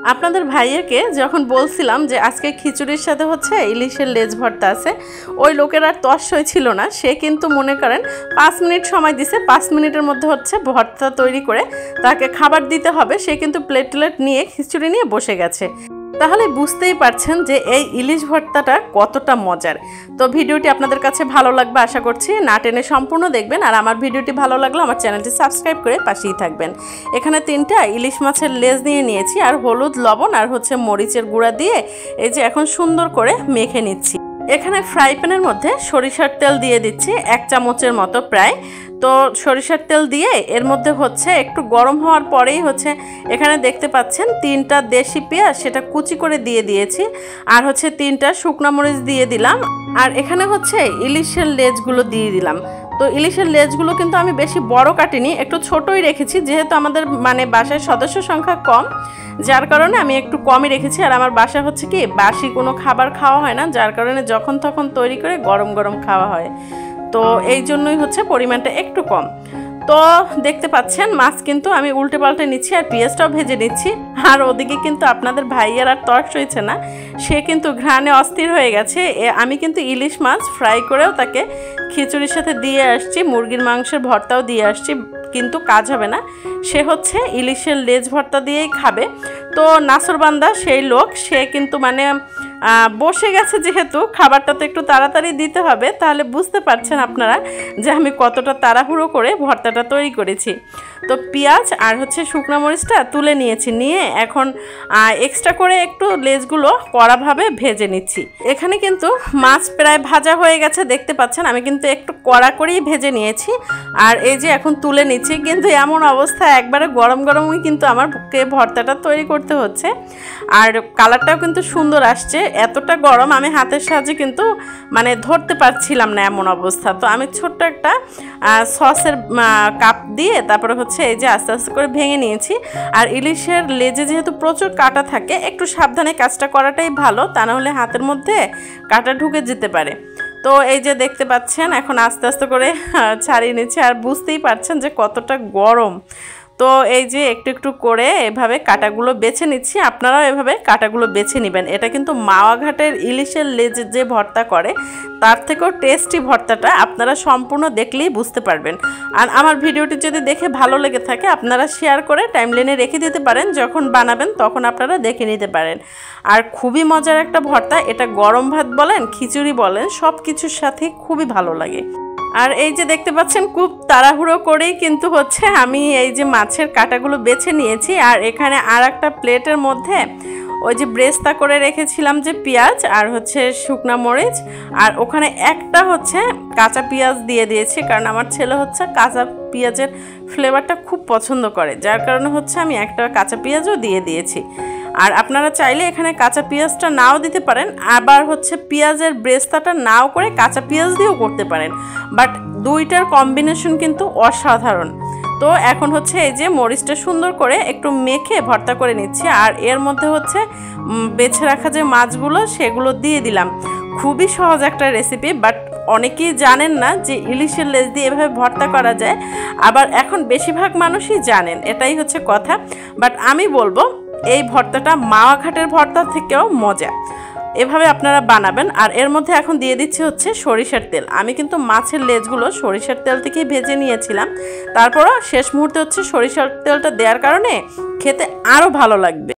আপনাদের ভাইয়াকে যখন বলছিলাম যে আজকে খিচুড়ির সাথে হচ্ছে ইলিশের লেজ ভর্তা আছে, ওই লোকের আর তস ছিল না। সে কিন্তু মনে করেন 5 মিনিট সময় দিছে, 5 মিনিটের মধ্যে হচ্ছে ভর্তা তৈরি করে তাকে খাবার দিতে হবে। সে কিন্তু প্লেট নিয়ে খিচুড়ি নিয়ে বসে গেছে। তাহলে বুঝতেই পারছেন যে এই ইলিশ ভর্তাটা কতটা মজার। তো ভিডিওটি আপনাদের কাছে ভালো লাগবে আশা করছি, না টেনে সম্পূর্ণ দেখবেন। আর আমার ভিডিওটি ভালো লাগলে আমার চ্যানেলটি সাবস্ক্রাইব করে পাশেই থাকবেন। এখানে 3টা ইলিশ মাছের লেজ নিয়ে নিয়েছি আর হলুদ, লবণ আর হচ্ছে মরিচের গুঁড়া দিয়ে এই যে এখন সুন্দর করে মেখে নিচ্ছি। এখানে ফ্রাই প্যানের মধ্যে সরিষার তেল দিয়ে দিচ্ছি 1 চামচের মতো প্রায়। তো সরিষার তেল দিয়ে এর মধ্যে হচ্ছে একটু গরম হওয়ার পরেই হচ্ছে এখানে দেখতে পাচ্ছেন 3টা দেশি পেঁয়াজ সেটা কুচি করে দিয়ে দিয়েছি, আর হচ্ছে 3টা শুকনা মরিচ দিয়ে দিলাম, আর এখানে হচ্ছে ইলিশের লেজগুলো দিয়ে দিলাম। তো ইলিশের লেজগুলো কিন্তু আমি বেশি বড় কাটিনি, একটু ছোটই রেখেছি, যেহেতু আমাদের মানে বাসায় সদস্য সংখ্যা কম, যার কারণে আমি একটু কমই রেখেছি। আর আমার বাসা হচ্ছে কি বাসি কোনো খাবার খাওয়া হয় না, যার কারণে যখন তখন তৈরি করে গরম গরম খাওয়া হয়। তো এই জন্যই হচ্ছে পরিমাণটা একটু কম। তো দেখতে পাচ্ছেন মাছ কিন্তু আমি উল্টে পাল্টে নিচ্ছি আর পেঁয়াজটাও ভেজে নিচ্ছি। আর ওদিকে কিন্তু আপনাদের ভাইয়ার আর তর্স হয়েছে না, সে কিন্তু ঘ্রাণে অস্থির হয়ে গেছে। আমি কিন্তু ইলিশ মাছ ফ্রাই করেও তাকে খিচুড়ির সাথে দিয়ে আসছি, মুরগির মাংসের ভর্তাও দিয়ে আসছি, কিন্তু কাজ হবে না। সে হচ্ছে ইলিশের লেজ ভর্তা দিয়েই খাবে। তো নাসরবান্দা সেই লোক, সে কিন্তু মানে বসে গেছে, যেহেতু খাবারটা তো একটু তাড়াতাড়ি দিতে হবে, তাহলে বুঝতে পারছেন আপনারা যে আমি কতটা তাড়াহুড়ো করে ভর্তাটা তৈরি করেছি। তো পেঁয়াজ আর হচ্ছে শুকনো মরিচটা তুলে নিয়েছি, নিয়ে এখন এক্সট্রা করে একটু লেজগুলো কড়াভাবে ভেজে নিচ্ছি। এখানে কিন্তু মাছ প্রায় ভাজা হয়ে গেছে, দেখতে পাচ্ছেন আমি কিন্তু একটু কড়া করেই ভেজে নিয়েছি। আর এই যে এখন তুলে নিচ্ছি, কিন্তু এমন অবস্থা একবারে গরম গরমই কিন্তু আমাকে ভর্তাটা তৈরি করতে হচ্ছে। আর কালারটাও কিন্তু সুন্দর আসছে, এতটা গরম আমি হাতের সাহায্যে কিন্তু মানে ধরতে পারছিলাম না এমন অবস্থা। তো আমি ছোট্ট একটা সসের কাপ দিয়ে তারপরে হচ্ছে এই যে আস্তে আস্তে করে ভেঙে নিয়েছি। আর ইলিশের লেজে যেহেতু প্রচুর কাঁটা থাকে, একটু সাবধানে কাজটা করাটাই ভালো, তা নাহলে হাতের মধ্যে কাঁটা ঢুকে যেতে পারে। তো এই যে দেখতে পাচ্ছেন এখন আস্তে আস্তে করে ছাড়িয়ে নিচ্ছে, আর বুঝতেই পারছেন যে কতটা গরম। তো এই যে একটু একটু করে এভাবে কাঁটাগুলো বেছে নিচ্ছি, আপনারাও এভাবে কাঁটাগুলো বেছে নেবেন। এটা কিন্তু মাওয়া ঘাটের ইলিশের লেজে যে ভর্তা করে তার থেকেও টেস্টি ভর্তাটা আপনারা সম্পূর্ণ দেখলেই বুঝতে পারবেন। আর আমার ভিডিওটি যদি দেখে ভালো লেগে থাকে আপনারা শেয়ার করে টাইমলাইনে রেখে দিতে পারেন, যখন বানাবেন তখন আপনারা দেখে নিতে পারেন। আর খুবই মজার একটা ভর্তা, এটা গরম ভাত বলেন, খিচুড়ি বলেন, সব কিছুর সাথে খুবই ভালো লাগে। আর এই যে দেখতে পাচ্ছেন খুব তাড়াহুড়ো করেই কিন্তু হচ্ছে আমি এই যে মাছের কাঁটাগুলো বেছে নিয়েছি। আর এখানে আর একটা প্লেটের মধ্যে ওই যে ব্রেস্তা করে রেখেছিলাম যে পেঁয়াজ আর হচ্ছে শুকনা মরিচ, আর ওখানে একটা হচ্ছে কাঁচা পেঁয়াজ দিয়ে দিয়েছি, কারণ আমার ছেলে হচ্ছে কাঁচা পেঁয়াজের ফ্লেভারটা খুব পছন্দ করে, যার কারণে হচ্ছে আমি একটা কাঁচা পেঁয়াজও দিয়ে দিয়েছি। আর আপনারা চাইলে এখানে কাঁচা পেঁয়াজটা নাও দিতে পারেন, আবার হচ্ছে পেঁয়াজের ব্রেস্তাটা নাও করে কাঁচা পেঁয়াজ দিয়েও করতে পারেন, বাট দুইটার কম্বিনেশন কিন্তু অসাধারণ। তো এখন হচ্ছে এই যে মরিচটা সুন্দর করে একটু মেখে ভর্তা করে নিচ্ছি, আর এর মধ্যে হচ্ছে বেছে রাখা যে মাছগুলো সেগুলো দিয়ে দিলাম। খুবই সহজ একটা রেসিপি, বাট অনেকেই জানেন না যে ইলিশের লেজ দিয়ে এভাবে ভর্তা করা যায়। আবার এখন বেশিরভাগ মানুষই জানেন, এটাই হচ্ছে কথা। বাট আমি বলবো এই ভর্তাটা মাওয়া ঘাটের ভর্তা থেকেও মজা, এভাবে আপনারা বানাবেন। আর এর মধ্যে এখন দিয়ে দিচ্ছি হচ্ছে সরিষার তেল। আমি কিন্তু মাছের লেজগুলো সরিষার তেল থেকেই ভেজে নিয়েছিলাম, তারপরও শেষ মুহূর্তে হচ্ছে সরিষার তেলটা দেওয়ার কারণে খেতে আরও ভালো লাগবে।